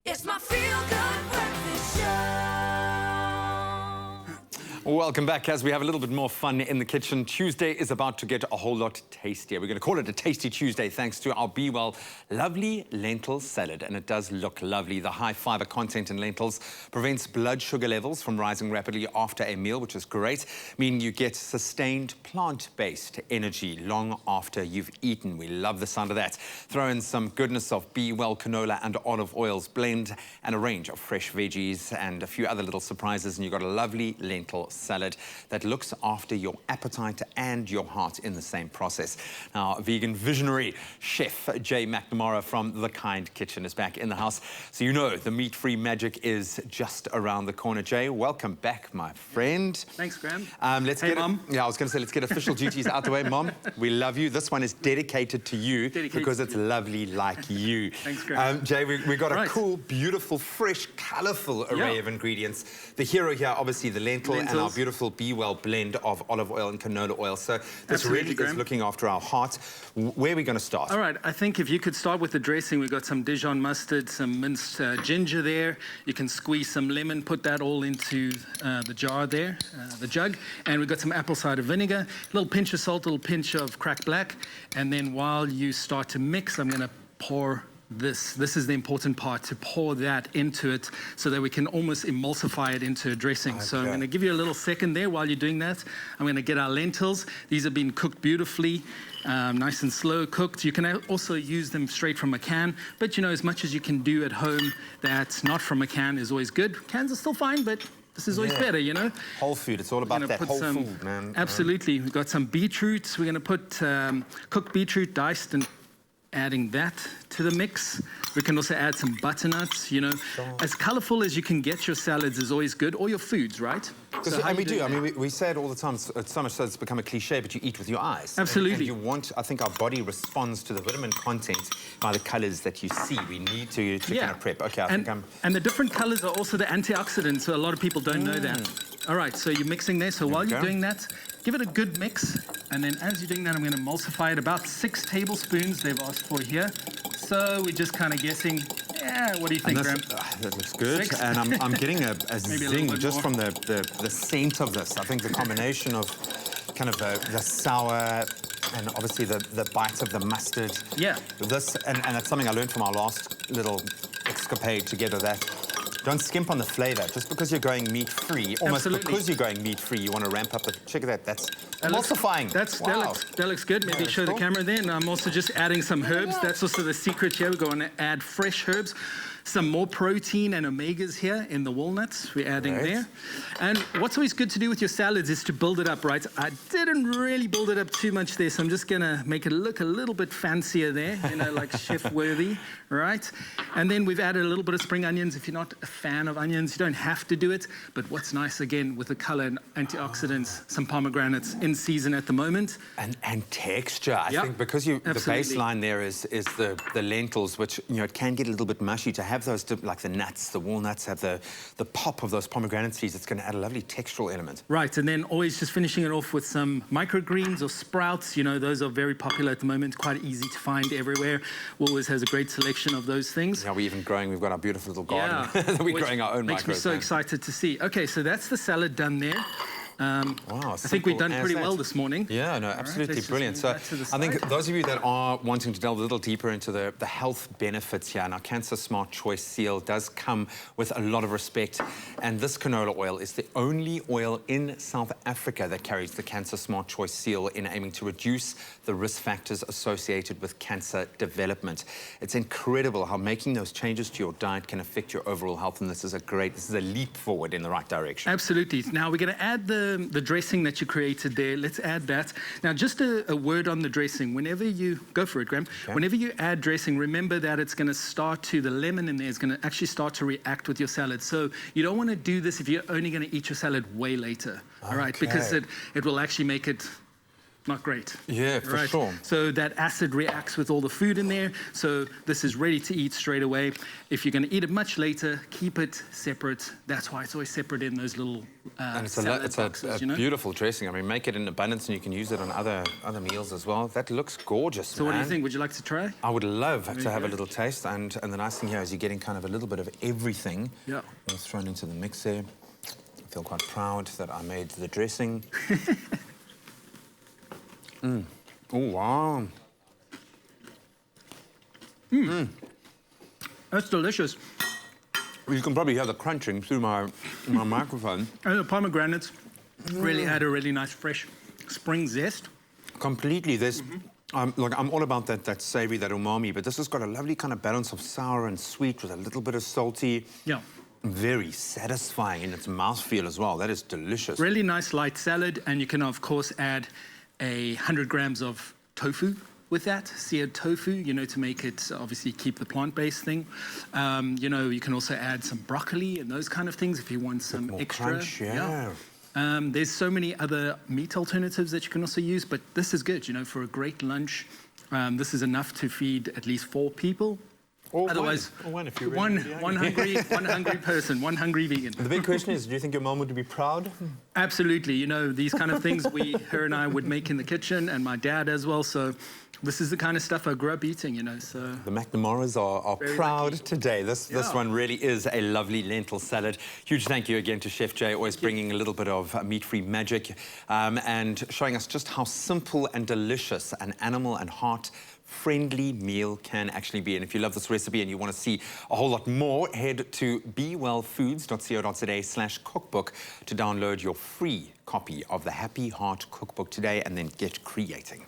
It's my feel-good breakfast show. Welcome back as we have a little bit more fun in the kitchen. Tuesday is about to get a whole lot tastier. We're going to call it a Tasty Tuesday thanks to our BWELL lovely lentil salad. And it does look lovely. The high fiber content in lentils prevents blood sugar levels from rising rapidly after a meal, which is great, meaning you get sustained plant-based energy long after you've eaten. We love the sound of that. Throw in some goodness of BWELL canola and olive oils blend and a range of fresh veggies and a few other little surprises, and you've got a lovely lentil salad that looks after your appetite and your heart in the same process. Now, vegan visionary chef Jay McNamara from The Kind Kitchen is back in the house. So you know the meat-free magic is just around the corner. Jay, welcome back, my friend. Thanks, Graham. Mom. Yeah, I was going to say, let's get official duties out the way. Mom, we love you. This one is dedicated to you because it's lovely like you. Thanks, Graham. Jay, we've got a cool, beautiful, fresh, colourful array of ingredients. The hero here, obviously, the lentil and our beautiful BWELL blend of olive oil and canola oil. So this really is looking after our heart. Where are we going to start? All right, I think if you could start with the dressing, we've got some Dijon mustard, some minced ginger there. You can squeeze some lemon, put that all into the jar there, the jug. And we've got some apple cider vinegar, a little pinch of salt, a little pinch of cracked black. And then while you start to mix, I'm going to pour this is the important part, to pour that into it so that we can almost emulsify it into a dressing. Okay. So I'm going to give you a little second there while you're doing that. I'm going to get our lentils. These have been cooked beautifully, nice and slow cooked. You can also use them straight from a can, but you know, as much as you can do at home that's not from a can is always good. Cans are still fine, but this is always better, you know? Whole food, it's all about that whole food, man. Absolutely. We've got some beetroot. We're going to put cooked beetroot diced and adding that to the mix. We can also add some butternuts, you know. As colorful as you can get your salads is always good, or your foods, right? So and we do. I mean, we say it all the time. It's so much so it's become a cliche, but you eat with your eyes. Absolutely. And you want, I think our body responds to the vitamin content by the colors that you see. We need to kind of prep. Okay, and the different colors are also the antioxidants, so a lot of people don't know that. All right, so you're mixing there. So while you're doing that, give it a good mix. And then as you're doing that, I'm going to emulsify it. About 6 tablespoons they've asked for here. So we're just kind of guessing, what do you think, Graham? That looks good. 6? And I'm getting a zing just from the scent of this. I think the combination of kind of the sour and obviously the bite of the mustard. Yeah. This, and that's something I learned from our last little escapade together, that don't skimp on the flavor. Just because you're going meat-free, almost because you're going meat-free, you want to ramp up the... Check that, that's emulsifying. That looks good. Maybe show the camera then. I'm also just adding some herbs. That's also the secret here. We're going to add fresh herbs. Some more protein and omegas here in the walnuts we're adding there. And what's always good to do with your salads is to build it up, right? I didn't really build it up too much there, so I'm just gonna make it look a little bit fancier there, you know, like chef-worthy, right? And then we've added a little bit of spring onions. If you're not a fan of onions, you don't have to do it, but what's nice, again, with the color and antioxidants, some pomegranates in season at the moment. And texture. I think because the baseline there is the lentils, which, you know, it can get a little bit mushy. To have those, like the nuts, the walnuts, have the pop of those pomegranate seeds, it's going to add a lovely textural element. Right, and then always just finishing it off with some microgreens or sprouts. You know, those are very popular at the moment, quite easy to find everywhere. Always has a great selection of those things. Yeah, we've got our beautiful little garden. We're growing our own microgreens. Makes me so excited to see. Okay, so that's the salad done there. Wow, I think we've done pretty well this morning. Yeah, no, absolutely brilliant. So I think those of you that are wanting to delve a little deeper into the health benefits here, and our Cancer Smart Choice seal does come with a lot of respect. And this canola oil is the only oil in South Africa that carries the Cancer Smart Choice seal in aiming to reduce the risk factors associated with cancer development. It's incredible how making those changes to your diet can affect your overall health, and this is a leap forward in the right direction. Absolutely. Now we're going to add the dressing that you created there. Let's add that. Now, just a word on the dressing. Whenever you... Go for it, Graham. Okay. Whenever you add dressing, remember that it's going to start to... The lemon in there is going to actually start to react with your salad. So you don't want to do this if you're only going to eat your salad way later. All right? Because it will actually make it not great. Yeah, for sure. So that acid reacts with all the food in there. So this is ready to eat straight away. If you're going to eat it much later, keep it separate. That's why it's always separate in those little and it's salad a boxes, you know? beautiful dressing. I mean, make it in abundance and you can use it on other meals as well. That looks gorgeous, So what do you think? Would you like to try? I would love to have a little taste. And the nice thing here is you're getting kind of a little bit of everything. Yeah. It's thrown into the mix there. I feel quite proud that I made the dressing. Oh, wow. That's delicious. You can probably hear the crunching through my microphone. And the pomegranates really add a really nice fresh spring zest. Completely. There's, like, I'm all about that savory, that umami, but this has got a lovely kind of balance of sour and sweet with a little bit of salty. Yeah. Very satisfying in its mouthfeel as well. That is delicious. Really nice light salad, and you can of course add 100 grams of tofu with that, seared tofu, you know, to make it obviously keep the plant-based thing. You know, you can also add some broccoli and those kind of things if you want some more extra. crunch, yeah. There's so many other meat alternatives that you can also use, but this is good, you know, for a great lunch. This is enough to feed at least 4 people. Or Otherwise, one if you're one really hungry person, one hungry vegan. The big question is, do you think your mom would be proud? Absolutely. You know, these kind of things her and I would make in the kitchen, and my dad as well. So this is the kind of stuff I grew up eating, you know, so... The McNamaras are proud lucky. today. This one really is a lovely lentil salad. Huge thank you again to Chef Jay, always bringing a little bit of meat-free magic and showing us just how simple and delicious an animal and heart-friendly meal can actually be. And if you love this recipe and you want to see a whole lot more, head to bewellfoods.co.za/cookbook to download your free copy of the Happy Heart Cookbook today and then get creating.